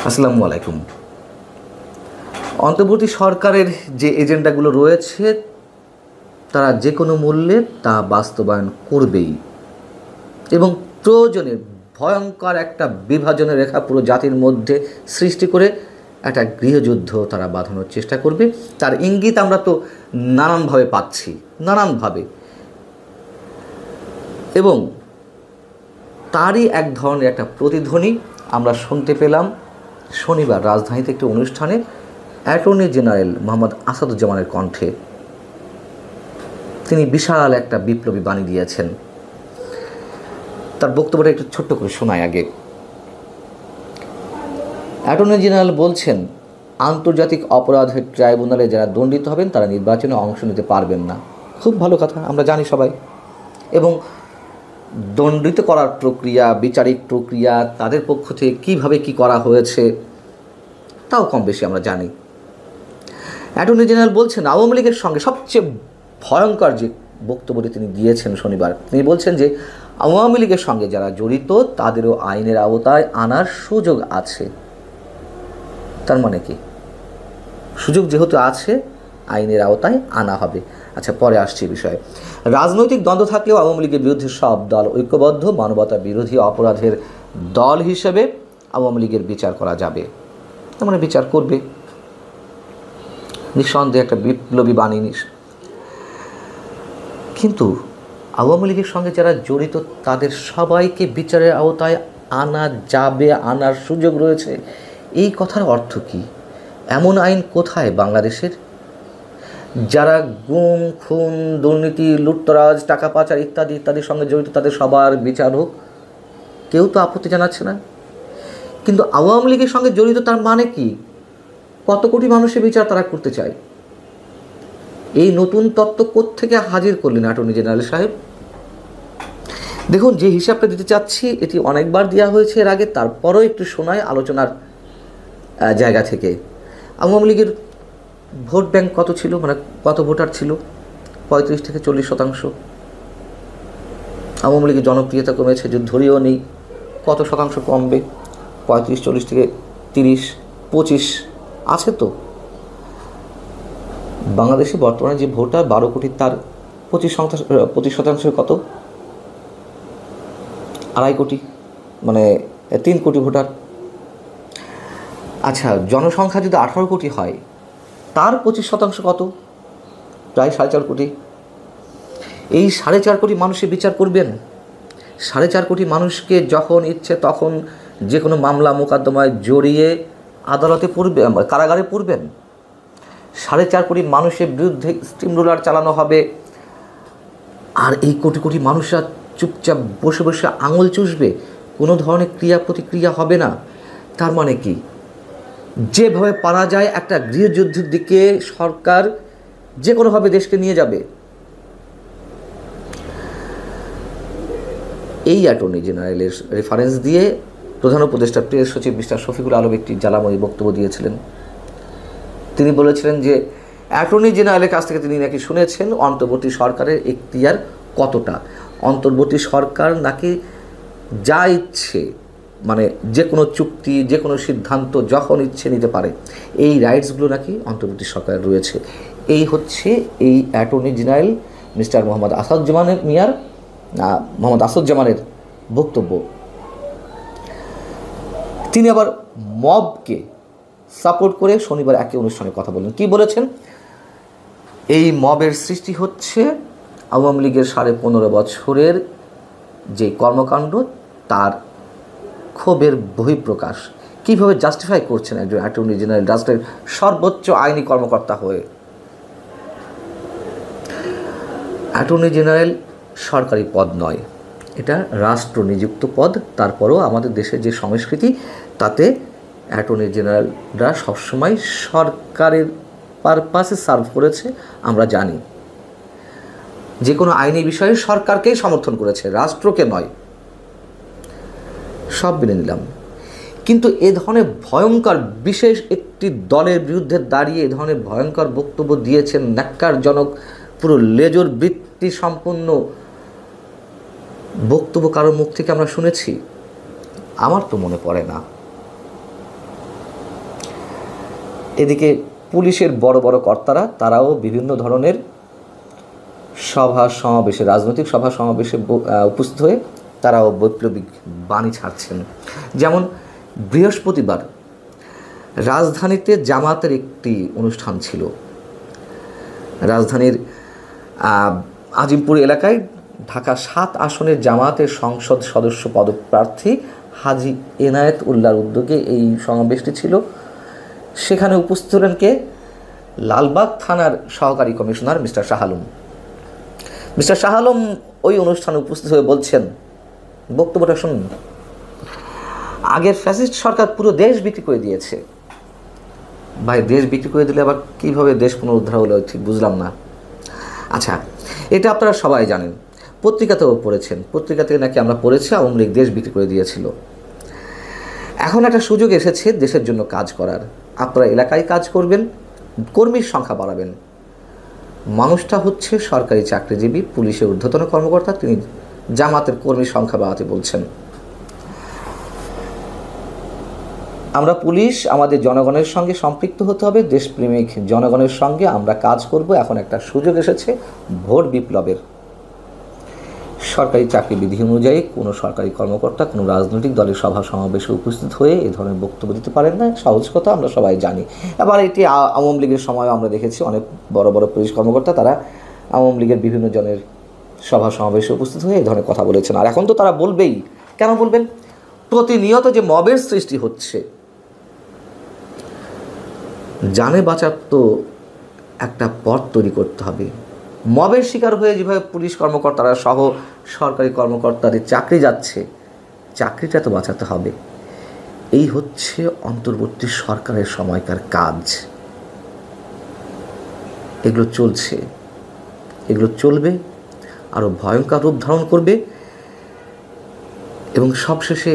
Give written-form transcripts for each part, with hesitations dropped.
আসসালামু আলাইকুম। অন্তর্বর্তী সরকারের যে এজেন্ডাগুলো রয়েছে তারা যে কোনো মূল্যে তা বাস্তবায়ন করবেই এবং প্রয়োজনে ভয়ঙ্কর একটা বিভাজনের রেখা পুরো জাতির মধ্যে সৃষ্টি করে একটা গৃহযুদ্ধ তারা বাঁধানোর চেষ্টা করবে। তার ইঙ্গিত আমরা তো নানানভাবে পাচ্ছি, নানানভাবে, এবং তারই এক ধরনের একটা প্রতিধ্বনি আমরা শুনতে পেলাম শনিবার রাজধানীতে একটি অনুষ্ঠানে অ্যাটর্নি জেনারেল মোহাম্মদ আসাদুজ্জামানের কণ্ঠে। তিনি বিশাল একটা বিপ্লবী বাণী দিয়েছেন। তার বক্তব্যটা একটু ছোট্ট করে শোনায় আগে। অ্যাটর্নি জেনারেল বলছেন, আন্তর্জাতিক অপরাধের ট্রাইব্যুনালে যারা দণ্ডিত হবেন তারা নির্বাচনে অংশ নিতে পারবেন না। খুব ভালো কথা, আমরা জানি সবাই। এবং দণ্ডিত করার প্রক্রিয়া, বিচারিক প্রক্রিয়া, তাদের পক্ষ থেকে কীভাবে কী করা হয়েছে তাও কম বেশি আমরা জানি। অ্যাটর্নি জেনারেল বলছেন, আওয়ামী লীগের সঙ্গে সবচেয়ে ভয়ঙ্কর যে বক্তব্যটি তিনি দিয়েছেন শনিবার, তিনি বলছেন যে আওয়ামী লীগের সঙ্গে যারা জড়িত তাদেরও আইনের আওতায় আনার সুযোগ আছে। তার মানে কি? সুযোগ যেহেতু আছে, আইনের আওতায় আনা হবে। আচ্ছা, পরে আসছে বিষয়ে। রাজনৈতিক দ্বন্দ্ব থাকলেও আওয়ামী লীগের বিরুদ্ধে সব দল ঐক্যবদ্ধ, মানবতা বিরোধী অপরাধের দল হিসেবে আওয়ামী লীগের বিচার করা যাবে। তার মানে বিচার করবে, নিঃসন্দেহে একটা বিপ্লবী বাণী। কিন্তু আওয়ামী লীগের সঙ্গে যারা জড়িত তাদের সবাইকে বিচারের আওতায় আনা যাবে, আনার সুযোগ রয়েছে, এই কথার অর্থ কী? এমন আইন কোথায় বাংলাদেশের? যারা গুম, খুন, দুর্নীতি, লুটতরাজ, টাকা পাচার ইত্যাদি ইত্যাদির সঙ্গে জড়িত তাদের সবার বিচার হোক, কেউ তো আপত্তি জানাচ্ছে না। কিন্তু আওয়ামী লীগের সঙ্গে জড়িত তার মানে কি? কত কোটি মানুষের বিচার তারা করতে চায়। এই নতুন তত্ত্ব কোত্থেকে হাজির করলেন অ্যাটর্নি জেনারেল সাহেব? দেখুন, যে হিসাবটা দিতে চাচ্ছি এটি অনেকবার দেওয়া হয়েছে এর আগে, তারপরও একটু শোনায় আলোচনার জায়গা থেকে। আওয়ামী লীগের ভোট ব্যাংক কত ছিল, মানে কত ভোটার ছিল? 35 থেকে 40%। আওয়ামী লীগের জনপ্রিয়তা কমেছে, যদি ধরেও নেই কত শতাংশ কমবে? 35-40 থেকে 30-25 আছে তো। বাংলাদেশে বর্তমানে যে ভোটার 12 কোটি, তার 25% কত? 2.5 কোটি, মানে 3 কোটি ভোটার। আচ্ছা, জনসংখ্যা যদি 18 কোটি হয়, তার 25% কত? প্রায় 4.5 কোটি। এই 4.5 কোটি মানুষের বিচার করবেন? 4.5 কোটি মানুষকে যখন ইচ্ছে তখন যে কোনো মামলা মোকদ্দমায় জড়িয়ে আদালতে পড়বে, কারাগারে পড়বেন? 4.5 কোটি মানুষের বিরুদ্ধে স্টিম রোলার চালানো হবে, আর এই কোটি কোটি মানুষরা চুপচাপ বসে বসে আঙুল চুষবে, কোনো ধরনের ক্রিয়া প্রতিক্রিয়া হবে না। তার মানে কি? যেভাবে পারা যায় একটা গৃহযুদ্ধের দিকে সরকার যে কোনোভাবে দেশকে নিয়ে যাবে। এই অ্যাটর্নি জেনারেলের রেফারেন্স দিয়ে প্রধান উপদেষ্টা প্রেস সচিব মিস্টার শফিকুল আলম একটি জ্বালাময়ী বক্তব্য দিয়েছিলেন। তিনি বলেছিলেন যে অ্যাটর্নি জেনারেলের কাছ থেকে তিনি নাকি শুনেছেন অন্তর্বর্তী সরকারের এখতিয়ার কতটা। অন্তর্বর্তী সরকার নাকি যা ইচ্ছে, মানে যে কোনো চুক্তি, যে কোনো সিদ্ধান্ত যখন ইচ্ছে নিতে পারে, এই রাইটসগুলো নাকি অন্তর্বর্তী সরকারের রয়েছে। এই হচ্ছে এই অ্যাটর্নি জেনারেল মিস্টার মোহাম্মদ আসাদুজ্জামানের বক্তব্য। তিনি আবার মবকে সাপোর্ট করে শনিবার একই অনুষ্ঠানে কথা বলেন। কি বলেছেন? এই মবের সৃষ্টি হচ্ছে আওয়ামী লীগের 15.5 বছরের যে কর্মকাণ্ড, তার ক্ষোভের বহিঃপ্রকাশ। কীভাবে জাস্টিফাই করছেন একজন অ্যাটর্নি জেনারেল, রাষ্ট্রের সর্বোচ্চ আইনি কর্মকর্তা হয়ে? অ্যাটর্নি জেনারেল সরকারি পদ নয়, এটা রাষ্ট্র নিযুক্ত পদ। তারপরও আমাদের দেশের যে সংস্কৃতি, তাতে অ্যাটর্নি জেনারেলরা সবসময় সরকারের পারপাসে সার্ভ করেছে, আমরা জানি। যে কোনো আইনি বিষয়ে সরকারকেই সমর্থন করেছে, রাষ্ট্রকে নয়। সব মেনে নিলাম, কিন্তু এ ধরনের ভয়ঙ্কর বিশেষ একটি দলের বিরুদ্ধে দাঁড়িয়ে এ ধরনের ভয়ঙ্কর বক্তব্য দিয়েছেন, ন্যাক্কারজনক, পুরো লেজর বৃত্তি সম্পন্ন বক্তব্য কারোর মুখ থেকে আমরা শুনেছি? আমার তো মনে পড়ে না। এদিকে পুলিশের বড় বড় কর্তারা তারাও বিভিন্ন ধরনের সভা সমাবেশে, রাজনৈতিক সভা সমাবেশে উপস্থিত হয়ে তারাও বৈপ্লবিক বাণী ছাড়ছেন। যেমন বৃহস্পতিবার রাজধানীতে জামাতের একটি অনুষ্ঠান ছিল। রাজধানীর আজিমপুর এলাকায় ঢাকা 7 আসনের জামাতের সংসদ সদস্য পদপ্রার্থী হাজী এনায়েত উল্লাহর উদ্যোগে এই সমাবেশটি ছিল। সেখানে উপস্থিত হলেন কে? লালবাগ থানার সহকারী commissioner mister Shah Alam. Mister Shah Alam ওই অনুষ্ঠানে উপস্থিত হয়ে বলছেন, বক্তব্যটা শুনুন, আগের ফ্যাসিস্ট সরকার পুরো দেশ বিক্রি করে দিয়েছে। ভাই, দেশ বিক্রি করে দিলে আবার কীভাবে দেশ পুনরুদ্ধার হলো ঠিক বুঝলাম না। আচ্ছা, এটা আপনারা সবাই জানেন, পত্রিকাতেও পড়েছেন, পত্রিকা থেকে নাকি আমরা পড়েছি আওয়ামী লীগ দেশ বিক্রি করে দিয়েছিল। এখন একটা সুযোগ এসেছে দেশের জন্য কাজ করার। আপনারা এলাকায় কাজ করবেন, কর্মীর সংখ্যা বাড়াবেন। মানুষটা হচ্ছে সরকারি চাকরিজীবী, পুলিশের ঊর্ধ্বতন কর্মকর্তা, তিনি জামাতের কর্মীর সংখ্যা বাড়াতে বলছেন। আমরা পুলিশ আমাদের জনগণের সঙ্গে সম্পৃক্ত হতে হবে, দেশপ্রেমিক জনগণের সঙ্গে আমরা কাজ করব। এখন একটা সুযোগ এসেছে ভোট বিপ্লবের। সরকারি চাকরি বিধি অনুযায়ী কোনো সরকারি কর্মকর্তা কোনো রাজনৈতিক দলের সভা সমাবেশে উপস্থিত হয়ে এই ধরনের বক্তব্য দিতে পারেন না, সহজ কথা, আমরা সবাই জানি। আবার এটি আওয়ামী লীগের সময় আমরা দেখেছি অনেক বড় বড় পুলিশ কর্মকর্তা তারা আওয়ামী লীগের বিভিন্ন জনের সভা সমাবেশে উপস্থিত হয়ে এই ধরনের কথা বলেছেন। আর এখন তো তারা বলবেই। কেন বলবেন? প্রতিনিয়ত যে মবের সৃষ্টি হচ্ছে, জানে বাঁচার তো একটা পথ তৈরি করতে হবে। মবের শিকার হয়ে যেভাবে পুলিশ কর্মকর্তারা সহ সরকারি কর্মকর্তাদের চাকরি যাচ্ছে, চাকরিটা তো বাঁচাতে হবে। এই হচ্ছে অন্তর্বর্তী সরকারের সময়কার কাজ। এগুলো চলছে, এগুলো চলবে, আরও ভয়ঙ্কর রূপ ধারণ করবে। এবং সবশেষে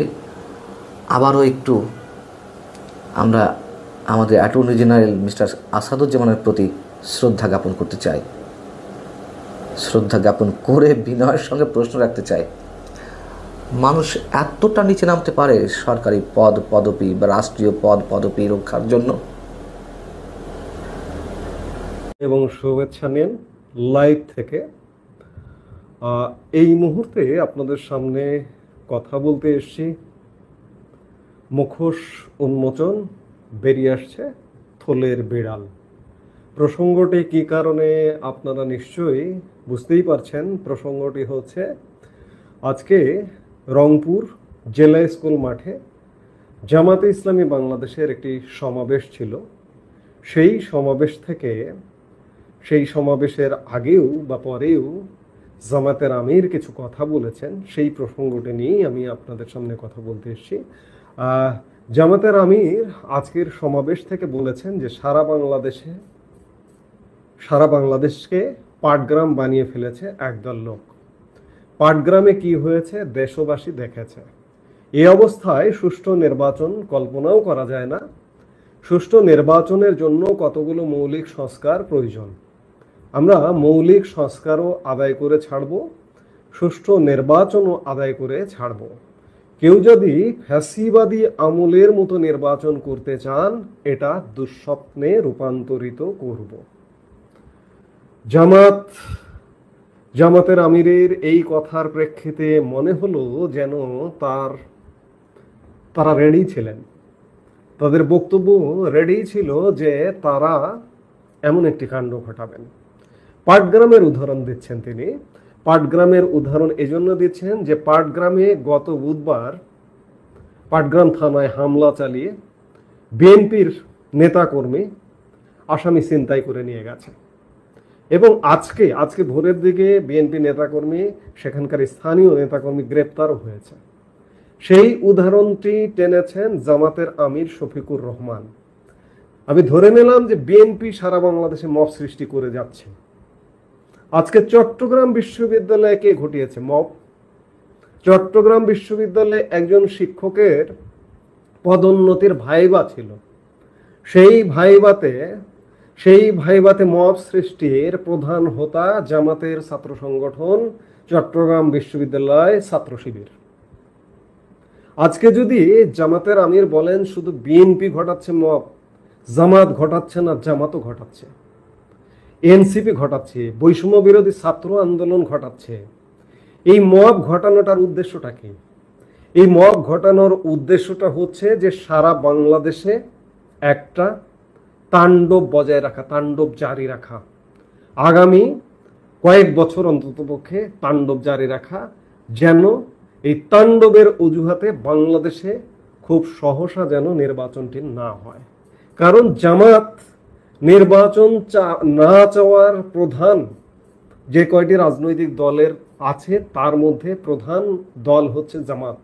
আবারও একটু আমরা আমাদের অ্যাটর্নি জেনারেল মিস্টার আসাদুজ্জামানের প্রতি শ্রদ্ধা জ্ঞাপন করতে চাই। শ্রদ্ধা জ্ঞাপন করে বিনয়ের সঙ্গে প্রশ্ন রাখতে চাই, মানুষ এতটা নিচে নামতে পারে সরকারি পদ পদবি বা রাষ্ট্রীয় পদ পদবি রক্ষার জন্য? এবং শুভেচ্ছা নিন লাইভ থেকে। এই মুহূর্তে আপনাদের সামনে কথা বলতে এসেছি। মুখোশ উন্মোচন, বেরিয়ে আসছে থলের বিড়াল। প্রসঙ্গটি কী কারণে আপনারা নিশ্চয়ই বুঝতেই পারছেন। প্রসঙ্গটি হচ্ছে আজকে রংপুর জেলা স্কুল মাঠে জামাতে ইসলামী বাংলাদেশের একটি সমাবেশ ছিল। সেই সমাবেশের আগেও বা পরেও জামাতের আমির কিছু কথা বলেছেন। সেই প্রসঙ্গটি নিয়েই আমি আপনাদের সামনে কথা বলতে এসেছি। জামাতের আমির আজকের সমাবেশ থেকে বলেছেন যে সারা বাংলাদেশকে পাটগ্রাম বানিয়ে ফেলেছে একদল লোক। পাটগ্রামে কি হয়েছে দেশবাসী দেখেছে। এই অবস্থায় সুষ্ঠু নির্বাচন কল্পনাও করা যায় না। সুষ্ঠু নির্বাচনের জন্য কতগুলো মৌলিক সংস্কার প্রয়োজন। আমরা মৌলিক সংস্কারও আদায় করে ছাড়ব, সুষ্ঠু নির্বাচনও আদায় করে ছাড়ব। কেউ যদি ফ্যাসিবাদী আমলের মতো নির্বাচন করতে চান, এটা দুঃস্বপ্নে রূপান্তরিত করব। জামাতের আমিরের এই কথার প্রেক্ষিতে মনে হলো যেন তারা রেডি ছিলেন, তাদের বক্তব্য রেডি ছিল যে তারা এমন একটি কাণ্ড ঘটাবেন। পাটগ্রামের উদাহরণ দিচ্ছেন তিনি। পাটগ্রামের উদাহরণ এজন্য দিচ্ছেন যে পাটগ্রামে গত বুধবার পাটগ্রাম থানায় হামলা চালিয়ে বিএনপির নেতাকর্মী আসামি ছিনতাই করে নিয়ে গেছে। এবং আজকে ভোরের দিকে বিএনপি নেতাকর্মী, সেখানকার স্থানীয় নেতাকর্মী গ্রেপ্তারও হয়েছে। সেই উদাহরণটি টেনেছেন জামাতের আমির শফিকুর রহমান। আমি ধরে নিলাম যে বিএনপি সারা বাংলাদেশে মব সৃষ্টি করে যাচ্ছে। আজকে চট্টগ্রাম বিশ্ববিদ্যালয়ে কে ঘটিয়েছে মব? চট্টগ্রাম বিশ্ববিদ্যালয়ে একজন শিক্ষকের পদোন্নতির ভাইবা ছিল। সেই ভাইবাতে মব সৃষ্টির প্রধান হোতা জামাতের ছাত্র সংগঠন চট্টগ্রাম বিশ্ববিদ্যালয় ছাত্র শিবির। আজকে যদি জামাতের আমির বলেন শুধু বিএনপি ঘটাচ্ছে মব, জামাত ঘটাচ্ছে না, জামাতও ঘটাচ্ছে, এনসিপি ঘটাচ্ছে, বৈষম্য বিরোধী ছাত্র আন্দোলন ঘটাচ্ছে। এই মব ঘটানোটার উদ্দেশ্যটা কি? এই মব ঘটানোর উদ্দেশ্যটা হচ্ছে যে সারা বাংলাদেশে একটা তাণ্ডব বজায় রাখা, তাণ্ডব জারি রাখা, আগামী কয়েক বছর অন্ততপক্ষে তাণ্ডব জারি রাখা, যেন এই তাণ্ডবের অজুহাতে বাংলাদেশে খুব সহসা যেন নির্বাচনটি না হয়। কারণ জামাত নির্বাচন না চাওয়ার প্রধান যে কয়টি রাজনৈতিক দলের আছে তার মধ্যে প্রধান দল হচ্ছে জামাত।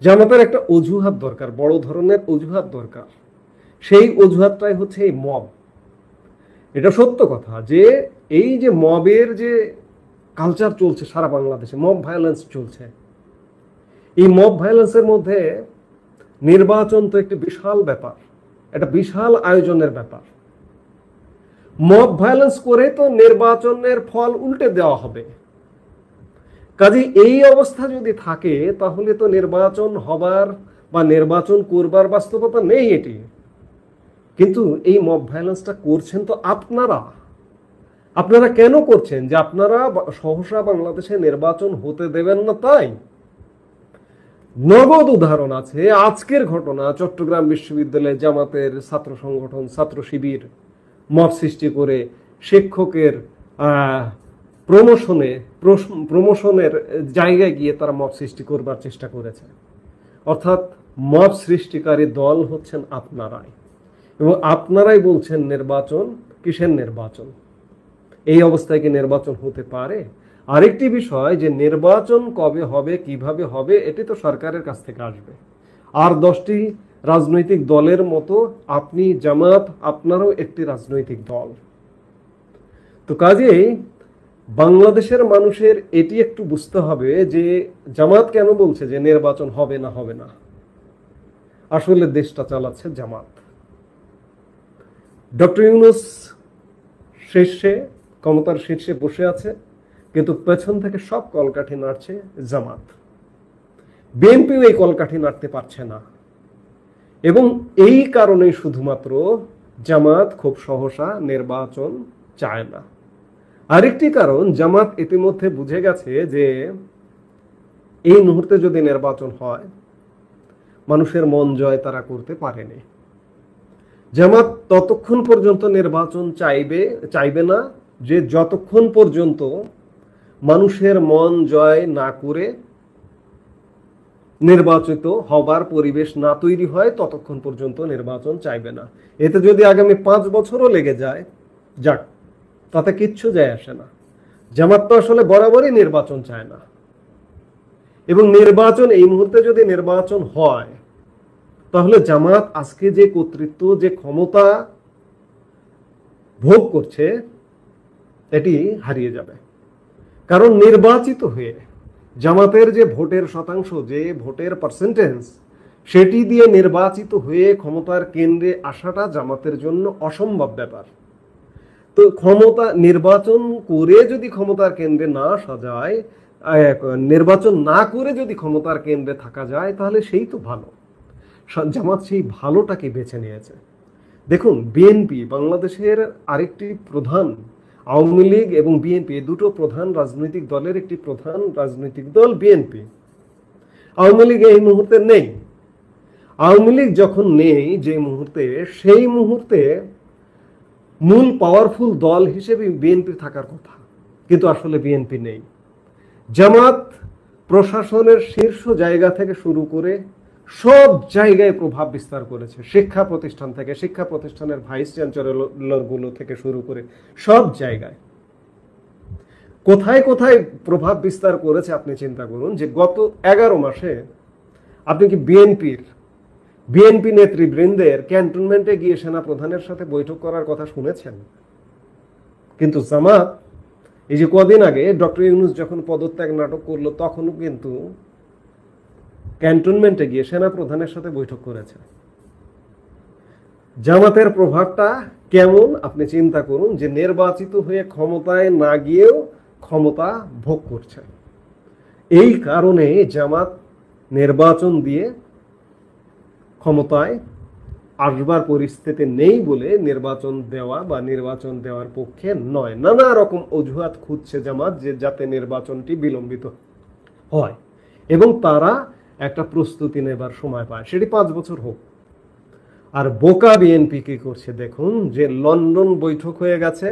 জামাতের একটা অজুহাত দরকার, বড় ধরনের অজুহাত দরকার। সেই অজুহাতটাই হচ্ছে এই মব। এটা সত্য কথা যে এই যে মবের যে কালচার চলছে সারা বাংলাদেশে, মব ভায়োলেন্স চলছে, এই মব ভায়োলেন্সের মধ্যে নির্বাচন তো একটি বিশাল ব্যাপার, একটা বিশাল আয়োজনের ব্যাপার। মব ভায়োলেন্স করে তো নির্বাচনের ফল উল্টে দেওয়া হবে। কাজে এই অবস্থা যদি থাকে তাহলে তো নির্বাচন হবার বা নির্বাচন করবার বাস্তবতা নেই এটি। কিন্তু এই মব ভায়োলেন্সটা করছেন তো আপনারা। আপনারা কেন করছেন? যে আপনারা সহসা বাংলাদেশে নির্বাচন হতে দেবেন না তাই। নগদ উদাহরণ আছে। আজকের ঘটনা, চট্টগ্রাম বিশ্ববিদ্যালয়ে জামাতের ছাত্র সংগঠন, ছাত্র শিবির মব সৃষ্টি করে শিক্ষকের প্রমোশনের জায়গায় গিয়ে তারা মব সৃষ্টি করবার চেষ্টা করেছে। অর্থাৎ মব সৃষ্টিকারী দল হচ্ছেন আপনারাই, এবং আপনারাই বলছেন নির্বাচন। কিসের নির্বাচন? এই অবস্থায় কি নির্বাচন হতে পারে? আরেকটি বিষয় যে নির্বাচন কবে হবে, কিভাবে হবে, এটি তো সরকারের কাছ থেকে আসবে। আর 10টি রাজনৈতিক দলের মতো আপনি জামাত, আপনারও একটি রাজনৈতিক দল। তো কাজেই বাংলাদেশের মানুষের এটি একটু বুঝতে হবে যে জামাত কেন বলছে যে নির্বাচন হবে না হবে না। আসলে দেশটা চালাচ্ছে জামাত। ডক্টর ইউনূস ক্ষমতার শীর্ষে বসে আছে, কিন্তু পেছন থেকে সব কলকাঠি নাড়ছে জামাত। বিএনপিও এই কলকাঠি নাড়তে পারছে না, এবং এই কারণেই শুধুমাত্র জামাত খুব সহসা নির্বাচন চায় না। আরেকটি কারণ, জামাত ইতিমধ্যে বুঝে গেছে যে এই মুহূর্তে যদি নির্বাচন হয় মানুষের মন জয় তারা করতে পারেনি। জামাত ততক্ষণ পর্যন্ত নির্বাচন চাইবে না যে যতক্ষণ পর্যন্ত মানুষের মন জয় না করে নির্বাচিত হবার পরিবেশ না তৈরি হয় ততক্ষণ পর্যন্ত নির্বাচন চাইবে না। এতে যদি আগামী 5 বছরও লেগে যায়, যাক, তাতে কিচ্ছু যায় আসে না। জামাত তো আসলে বরাবরই নির্বাচন চায় না, এবং নির্বাচন এই মুহূর্তে যদি নির্বাচন হয় তাহলে জামাত আজকে যে কর্তৃত্ব, যে ক্ষমতা ভোগ করছে, এটি হারিয়ে যাবে। কারণ নির্বাচিত হয়ে জামাতের যে ভোটের শতাংশ, যে ভোটের পার্সেন্টেজ, সেটি দিয়ে নির্বাচিত হয়ে ক্ষমতার কেন্দ্রে আসাটা জামাতের জন্য অসম্ভব ব্যাপার। তো ক্ষমতা নির্বাচন করে যদি ক্ষমতার কেন্দ্রে না আসা যায়, নির্বাচন না করে যদি ক্ষমতার কেন্দ্রে থাকা যায়, তাহলে সেই তো ভালো। জামাত সেই ভালোটাকে বেছে নিয়েছে। দেখুন, বিএনপি বাংলাদেশের আরেকটি প্রধান, আওয়ামী লীগ এবং বিএনপি দুটো প্রধান রাজনৈতিক দলের একটি প্রধান রাজনৈতিক দল বিএনপি। আওয়ামী লীগ এই মুহূর্তে নেই। আওয়ামী লীগ যখন নেই যে মুহূর্তে, সেই মুহূর্তে মূল পাওয়ারফুল দল হিসেবে বিএনপি থাকার কথা, কিন্তু আসলে বিএনপি নেই। জামাত প্রশাসনের শীর্ষ জায়গা থেকে শুরু করে সব জায়গায় প্রভাব বিস্তার করেছে। শিক্ষা প্রতিষ্ঠান থেকে, শিক্ষা প্রতিষ্ঠানের ভাইস চ্যান্সেলর গুলো থেকে শুরু করে সব জায়গায় কোথায় কোথায় প্রভাব বিস্তার করেছে আপনি চিন্তা করুন। যে গত 11 মাসে আপনি কি বিএনপি নেতৃবৃন্দের ক্যান্টনমেন্টে গিয়ে সেনা প্রধানের সাথে বৈঠক করার কথা শুনেছেন? কিন্তু জামাত এই যে কদিন আগে ডক্টর ইউনূস যখন পদত্যাগ নাটক করলো, তখনও কিন্তু ক্যান্টনমেন্টে গিয়ে সেনা প্রধানের সাথে বৈঠক করেছে। জামাতের প্রভাবটা কেমন আপনি চিন্তা করুন, যে নির্বাচিত হয়ে ক্ষমতায় না গিয়েও ক্ষমতা ভোগ করছে। এই কারণে জামাত নির্বাচন দিয়ে ক্ষমতায় আসবার পরিস্থিতি নেই বলে নির্বাচন দেওয়া বা নির্বাচন দেওয়ার পক্ষে নয়। নানা রকম অজুহাত খুঁজছে জামাত যে যাতে নির্বাচনটি বিলম্বিত হয় এবং তারা একটা প্রস্তুতি নেবার সময় পায়, সেটি 5 বছর হোক। আর বোকা বিএনপি কি করছে দেখুন, যে লন্ডন বৈঠক হয়ে গেছে,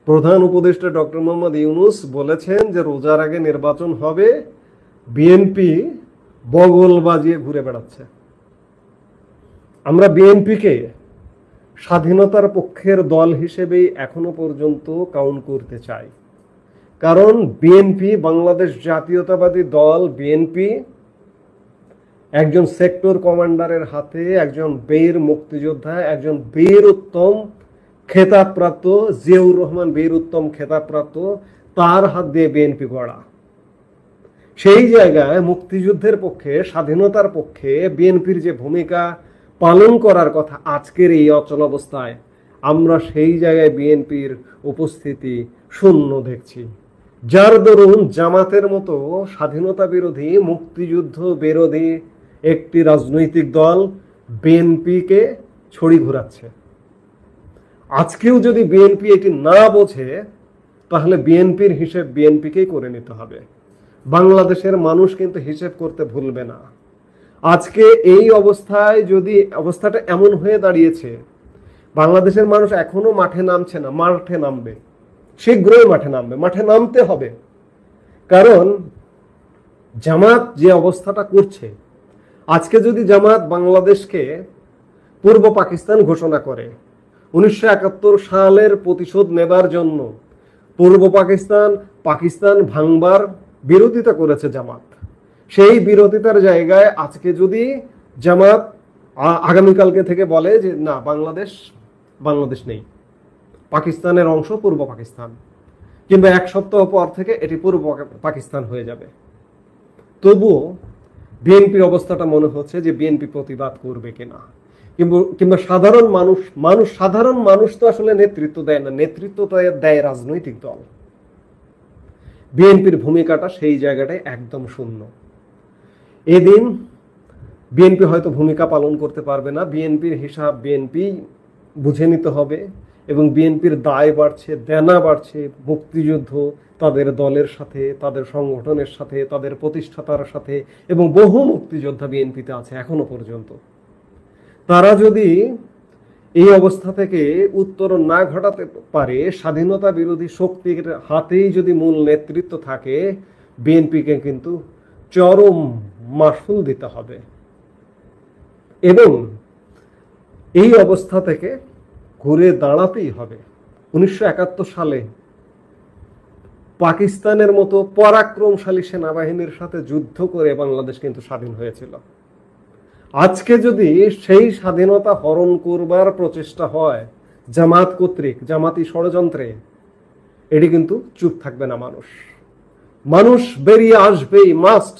প্রধান উপদেষ্টা ডক্টর মোহাম্মদ ইউনূস বলেছেন যে রোজার আগে নির্বাচন হবে, বিএনপি বগল বাজিয়ে ঘুরে বেড়াচ্ছে। আমরা বিএনপিকে স্বাধীনতার পক্ষের দল হিসেবেই এখনো পর্যন্ত কাউন্ট করতে চাই, কারণ বিএনপি বাংলাদেশ জাতীয়তাবাদী দল, বিএনপি একজন সেক্টর কমান্ডারের হাতে, একজন বীর মুক্তিযোদ্ধা, একজন বীর উত্তম খেতাবপ্রাপ্ত, জিয়াউর রহমান বীর উত্তম খেতাবপ্রাপ্ত, তার হাত দিয়ে বিএনপি গড়া। সেই জায়গায় মুক্তিযুদ্ধের পক্ষে, স্বাধীনতার পক্ষে বিএনপির যে ভূমিকা পালন করার কথা আজকের এই অচল অবস্থায়, আমরা সেই জায়গায় বিএনপির উপস্থিতি শূন্য দেখছি। যার দরুন জামাতের মতো স্বাধীনতা বিরোধী, মুক্তিযুদ্ধ বিরোধী একটি রাজনৈতিক দল বিএনপিকে ছড়ি ঘোরাচ্ছে। আজকেও যদি বিএনপি এটি না বোঝে, তাহলে বিএনপির হিসেব বিএনপিকেই করে নিতে হবে। বাংলাদেশের মানুষ কিন্তু হিসেব করতে ভুলবে না। আজকে এই অবস্থায় যদি অবস্থাটা এমন হয়ে দাঁড়িয়েছে, বাংলাদেশের মানুষ এখনো মাঠে নামছে না, মাঠে নামবে, শীঘ্রই মাঠে নামবে, মাঠে নামতে হবে। কারণ জামাত যে অবস্থাটা করছে, আজকে যদি জামাত বাংলাদেশকে পূর্ব পাকিস্তান ঘোষণা করে, 1971 সালের প্রতিশোধ নেবার জন্য পূর্ব পাকিস্তান ভাঙবার বিরোধিতা করেছে জামাত। সেই বিরোধিতার জায়গায় আজকে যদি জামাত আগামীকালকে থেকে বলে যে না, বাংলাদেশ নেই, পাকিস্তানের অংশ পূর্ব পাকিস্তান, কিংবা 1 সপ্তাহ পর থেকে এটি পূর্ব পাকিস্তান হয়ে যাবে, তবুও বিএনপির অবস্থাটা মনে হচ্ছে যে বিএনপি প্রতিবাদ করবে কিনা, কিংবা সাধারণ মানুষ তো আসলে নেতৃত্ব দেয় না, নেতৃত্ব দেয় রাজনৈতিক দল। বিএনপির ভূমিকাটা সেই জায়গাটায় একদম শূন্য। এদিন বিএনপি হয়তো ভূমিকা পালন করতে পারবে না, বিএনপির হিসাব বিএনপি বুঝে নিতে হবে, এবং বিএনপির দায় বাড়ছে, দেনা বাড়ছে। মুক্তিযুদ্ধ তাদের দলের সাথে, তাদের সংগঠনের সাথে, তাদের প্রতিষ্ঠাতার সাথে, এবং বহু মুক্তিযোদ্ধা বিএনপিতে আছে এখনো পর্যন্ত। তারা যদি এই অবস্থা থেকে উত্তরণ না ঘটাতে পারে, স্বাধীনতা বিরোধী শক্তির হাতেই যদি মূল নেতৃত্ব থাকে, বিএনপিকে কিন্তু চরম মাসুল দিতে হবে। এবং এই অবস্থা থেকে ঘুরে দাঁড়াতেই হবে। 1971 সালে পাকিস্তানের মতো পরাক্রমশালী সেনাবাহিনীর সাথে যুদ্ধ করে বাংলাদেশ কিন্তু স্বাধীন হয়েছিল। আজকে যদি সেই স্বাধীনতা হরণ করবার প্রচেষ্টা হয় জামাত কর্তৃক, জামাতি ষড়যন্ত্রে, এটি কিন্তু চুপ থাকবে না মানুষ বেরিয়ে আসবেই, মাস্ট।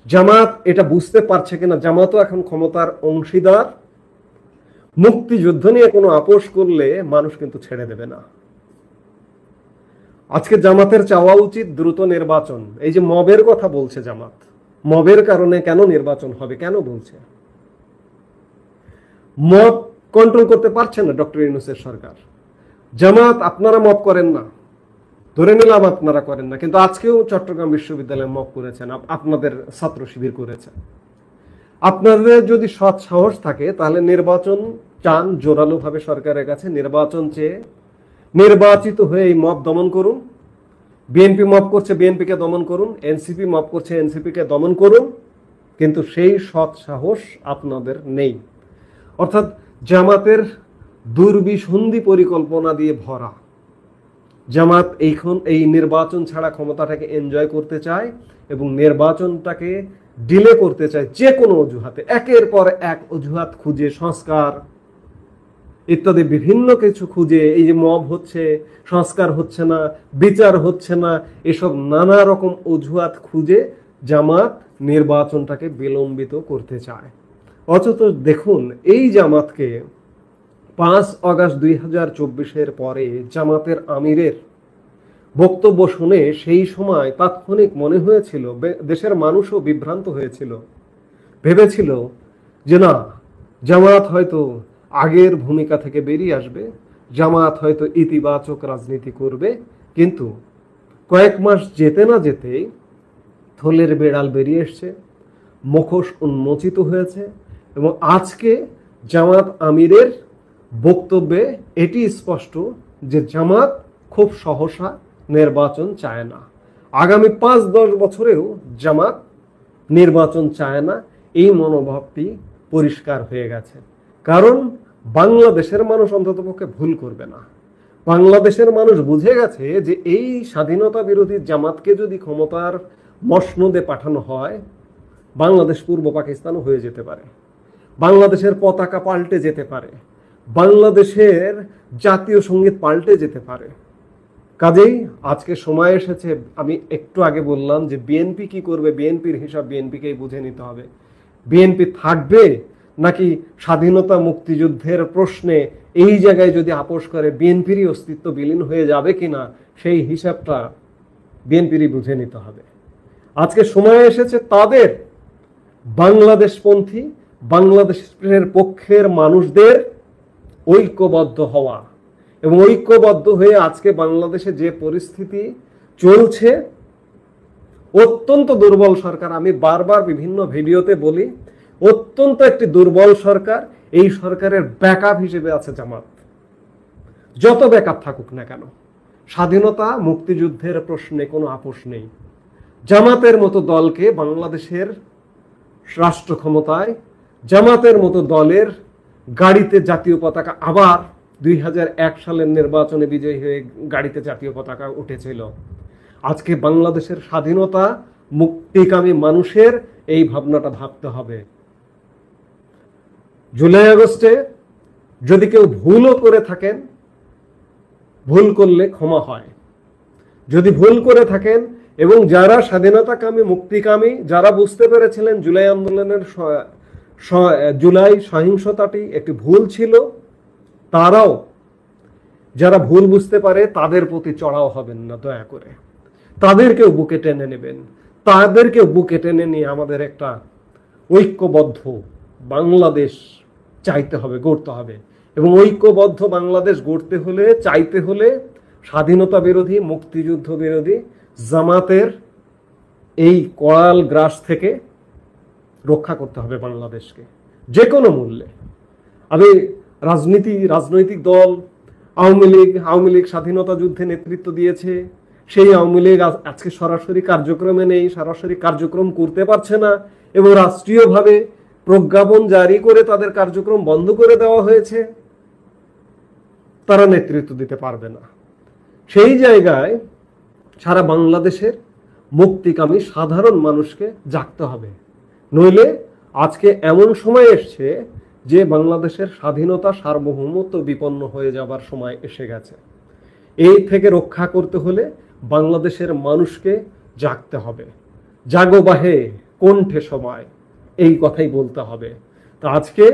জামাত এটা বুঝতে পারছে কিনা, জামাতও এখন ক্ষমতার অংশীদার। মুক্তিযুদ্ধ নিয়ে কোনো আপোষ করলে মানুষ কিন্তু ছেড়ে দেবে না। আজকে জামাতের চাওয়া উচিত দ্রুত নির্বাচন। এই যে মবের কথা বলছে জামাত, মবের কারণে কেন নির্বাচন হবে, কেন বলছে? মব কন্ট্রোল করতে পারছে না ডক্টর ইউনূসের সরকার। জামাত আপনারা মব করেন না, ধরে নিলাম আপনারা করেন না, কিন্তু আজকেও চট্টগ্রাম বিশ্ববিদ্যালয়ে মব করেছেন, আপনাদের ছাত্র শিবির করেছে। আপনাদের যদি সৎ সাহস থাকে তাহলে নির্বাচন চান জোরালো ভাবে সরকারের কাছে, নির্বাচন চেয়ে নির্বাচিত হয়ে এই মব দমন করুন। বিএনপি মব করছে, বিএনপিকে দমন করুন। এনসিপি মব করছে, এনসিপিকে দমন করুন। কিন্তু সেই সৎ সাহস আপনাদের নেই। অর্থাৎ জামাতের দুর্বিসন্ধি পরিকল্পনা দিয়ে ভরা। জামাত এই নির্বাচন ছাড়া ক্ষমতাটাকে এনজয় করতে চায় এবং নির্বাচনটাকে ডিলে করতে চায় যে কোনো অজুহাতে, একের পর এক অজুহাত খুঁজে, সংস্কার ইত্যাদি বিভিন্ন কিছু খুঁজে। এই যে মব হচ্ছে, সংস্কার হচ্ছে না, বিচার হচ্ছে না, এসব নানা রকম অজুহাত খুঁজে জামাত নির্বাচনটাকে বিলম্বিত করতে চায়। অথচ দেখুন, এই জামাতকে 5 আগস্ট 2024 পরে জামাতের আমিরের বক্তব্য শুনে সেই সময় তাৎক্ষণিক মনে হয়েছিল, দেশের মানুষও বিভ্রান্ত হয়েছিল, ভেবেছিল যে না, জামাত হয়তো আগের ভূমিকা থেকে বেরিয়ে আসবে, জামাত হয়তো ইতিবাচক রাজনীতি করবে, কিন্তু কয়েক মাস যেতে না যেতেই থলের বেড়াল বেরিয়ে এসছে, মুখোশ উন্মোচিত হয়েছে এবং আজকে জামাত আমিরের বক্তব্যে এটি স্পষ্ট যে জামাত খুব সহসা নির্বাচন চায় না। আগামী 5-10 বছরেও জামাত নির্বাচন চায় না, এই মনোভাবটি পরিষ্কার হয়ে গেছে। কারণ বাংলাদেশের মানুষ অন্ততপক্ষে ভুল করবে না। বাংলাদেশের মানুষ বুঝে গেছে যে এই স্বাধীনতা বিরোধী জামাতকে যদি ক্ষমতার মসনদে পাঠানো হয়, বাংলাদেশ পূর্ব পাকিস্তানও হয়ে যেতে পারে, বাংলাদেশের পতাকা পাল্টে যেতে পারে, বাংলাদেশের জাতীয় সঙ্গীত পাল্টে যেতে পারে। কাজেই আজকে সময় এসেছে, আমি একটু আগে বললাম যে বিএনপি কি করবে, বিএনপির হিসাব বিএনপিকেই বুঝে নিতে হবে। বিএনপি থাকবে নাকি স্বাধীনতা মুক্তিযুদ্ধের প্রশ্নে এই জায়গায় যদি আপোষ করে বিএনপিরই অস্তিত্ব বিলীন হয়ে যাবে কিনা, সেই হিসাবটা বিএনপিরই বুঝে নিতে হবে। আজকে সময় এসেছে তাদের বাংলাদেশপন্থী, বাংলাদেশের পক্ষের মানুষদের ঐক্যবদ্ধ হওয়া এবং ঐক্যবদ্ধ হয়ে আজকে বাংলাদেশে যে পরিস্থিতি চলছে, অত্যন্ত দুর্বল সরকার, আমি বারবার বিভিন্ন ভিডিওতে বলি, অত্যন্ত একটি দুর্বল সরকার। এই সরকারের ব্যাকআপ হিসেবে আছে জামাত। যত ব্যাকআপ থাকুক না কেন, স্বাধীনতা মুক্তিযুদ্ধের প্রশ্নে কোনো আপোষ নেই। জামাতের মতো দলকে বাংলাদেশের রাষ্ট্র ক্ষমতায়, জামাতের মতো দলের গাড়িতে জাতীয় পতাকা, আবার 2001 সালের নির্বাচনে বিজয়ী হয়ে গাড়িতে জাতীয় পতাকা উঠেছিল। আজকে বাংলাদেশের স্বাধীনতা মুক্তিকামী মানুষের এই ভাবনাটা ভাবতে হবে। জুলাই আগস্টে যদি কেউ ভুলও করে থাকেন, ভুল করলে ক্ষমা হয়। যদি ভুল করে থাকেন এবং যারা স্বাধীনতাকামী মুক্তিকামী, যারা বুঝতে পেরেছিলেন জুলাই আন্দোলনের জুলাই সহিংসতাটি একটি ভুল ছিল, তারাও যারা ভুল বুঝতে পারে তাদের প্রতি চড়াও হবেন না, দয়া করে তাদেরকেও বুকে টেনে নেবেন। তাদেরকেও বুকে টেনে নিয়ে আমাদের একটা ঐক্যবদ্ধ বাংলাদেশ চাইতে হবে, গড়তে হবে। এবং ঐক্যবদ্ধ বাংলাদেশ গড়তে হলে, চাইতে হলে স্বাধীনতা বিরোধী, মুক্তিযুদ্ধ বিরোধী জামাতের এই করাল গ্রাস থেকে রক্ষা করতে হবে বাংলাদেশকে যে কোনো মূল্যে। আমি রাজনৈতিক দল আওয়ামী লীগ স্বাধীনতা যুদ্ধে নেতৃত্ব দিয়েছে, সেই আওয়ামী লীগ আজকে সরাসরি কার্যক্রমে নেই, সরাসরি কার্যক্রম করতে পারছে না এবং রাষ্ট্রীয়ভাবে প্রজ্ঞাপন জারি করে তাদের কার্যক্রম বন্ধ করে দেওয়া হয়েছে। তারা নেতৃত্ব দিতে পারবে না। সেই জায়গায় সারা বাংলাদেশের মুক্তিকামী সাধারণ মানুষকে জাগতে হবে, নইলে আজকে এমন সময় এসছে যে বাংলাদেশের স্বাধীনতা, সার্বভৌমত্ব বিপন্ন হয়ে যাবার সময় এসে গেছে। এই থেকে রক্ষা করতে হলে বাংলাদেশের মানুষকে জাগতে হবে। জাগো বাহে কণ্ঠে সময়, এই কথাই বলতে হবে। তো আজকে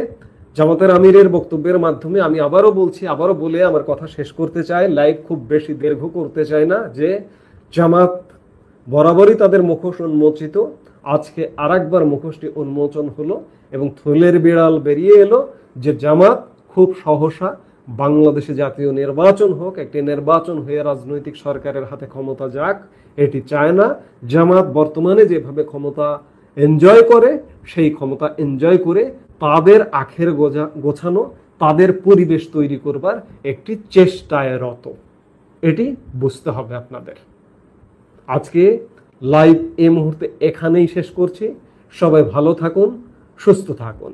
জামাতের আমিরের বক্তব্যের মাধ্যমে আমি আবারও বলছি, আবারও বলে আমার কথা শেষ করতে চাই, লাইভ খুব বেশি দীর্ঘ করতে চাই না, যে জামাত বরাবরই তাদের মুখোশ উন্মোচিত, আজকে আরেকবার মুখোশটি উন্মোচন হলো এবং থলের বিড়াল বেরিয়ে এলো যে জামাত খুব সহসা বাংলাদেশে জাতীয় নির্বাচন হোক, একটি নির্বাচন হয়ে রাজনৈতিক সরকারের হাতে ক্ষমতা যাক, এটি চায় না। জামাত বর্তমানে যেভাবে ক্ষমতা এনজয় করে, সেই ক্ষমতা এনজয় করে তাদের আখের গোছানো, তাদের পরিবেশ তৈরি করবার একটি চেষ্টায় রত। এটি বুঝতে হবে আপনাদের। আজকে লাইভ এই মুহূর্তে এখানেই শেষ করছি। সবাই ভালো থাকুন, সুস্থ থাকুন।